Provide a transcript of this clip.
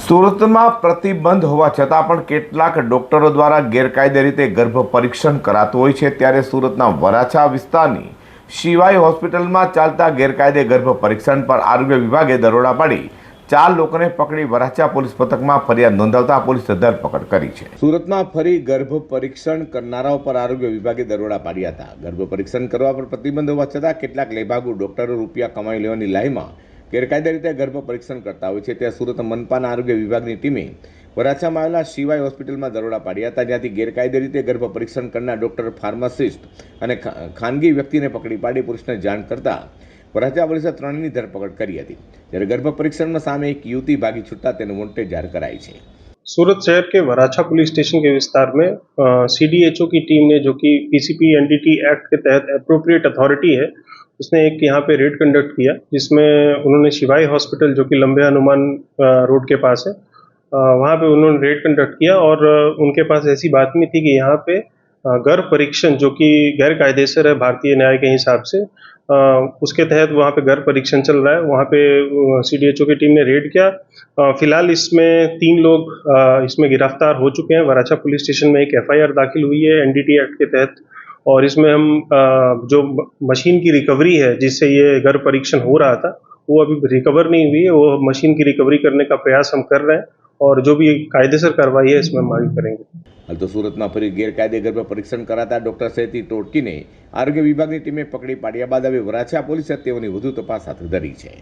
સુરતમાં પ્રતિબંધ હોવા છતાં પણ કેટલાક ડોક્ટરો દ્વારા ગેરકાયદે રીતે ગર્ભ પરીક્ષણ કરાતું હોય છે। ત્યારે સુરતના વરાછા વિસ્તારની શિવાઈ હોસ્પિટલમાં ચાલતા ગેરકાયદે ગર્ભ પરીક્ષણ પર આરોગ્ય વિભાગે દરોડા પાડી 4 લોકોને પકડી વરાછા પોલીસ મથકમાં ફરિયાદ નોંધાવતા પોલીસે ધરપકડ કરી છે। સુરતમાં ફરી ગર્ભ પરીક્ષણ કરનારાઓ પર આરોગ્ય વિભાગે દરોડા પાડ્યા હતા। ગર્ભ પરીક્ષણ કરવા પર પ્રતિબંધ હોવા છતાં કેટલાક લેભાગુ ડોક્ટરો રૂપિયા કમાઈ લેવાની લાઈમાં ગેરકાયદે રીતે ગર્ભ પરીક્ષણ કરતા હોય છે। ત્યાં સુરત મનપાના આરોગ્ય વિભાગની ટીમે વરાછામાં આવેલા શિવાઈ હોસ્પિટલમાં દરોડા પાડ્યા હતા, જ્યાંથી ગેરકાયદે રીતે ગર્ભ પરીક્ષણ કરનાર ડોક્ટર, ફાર્માસિસ્ટ અને ખાનગી વ્યક્તિને પકડી પાડી પોલીસને જાણ કરતા વરાછા પોલીસે 3ની ધરપકડ કરી હતી। જ્યારે ગર્ભ પરીક્ષણમાં સામે एक युवती भागी छूटता तेने वोंटेड जाहिर कराई है। सूरत शहर के वराछा पुलिस स्टेशन के विस्तार में CDHO की टीम ने, जो कि PCP NDT एक्ट के तहत अप्रोप्रिएट अथॉरिटी है, उसने एक यहाँ पे रेड कंडक्ट किया, जिसमें उन्होंने शिवाई हॉस्पिटल, जो कि लंबे हनुमान रोड के पास है, वहाँ पे उन्होंने रेड कंडक्ट किया और उनके पास ऐसी बातमी थी कि यहाँ पे गर्भ परीक्षण, जो कि गैर कायदेसर है भारतीय न्याय के हिसाब से, उसके तहत वहाँ पे गर्भ परीक्षण चल रहा है। वहाँ पे CDHO की टीम ने रेड किया। फिलहाल इसमें 3 लोग इसमें गिरफ्तार हो चुके हैं। वराछा पुलिस स्टेशन में एक FIR दाखिल हुई है NDT एक्ट के तहत, और इसमें हम जो मशीन की रिकवरी है जिससे ये गर्भ परीक्षण हो रहा था, वो अभी रिकवर नहीं हुई है। वो मशीन की रिकवरी करने का प्रयास हम कर रहे हैं और जो भी कायदेसर कार्रवाई है इसमें हम आगे करेंगे। हाल तो सूरत में फरी गैरकायदे गर्भ परीक्षण कराता डॉक्टर सहित टोटकी ने आरोग्य विभाग की टीमें पकड़ी पाड्या बाद हवे वराछा पोलीसे तेओनी વધુ તપાસ હાથ ધરી છે।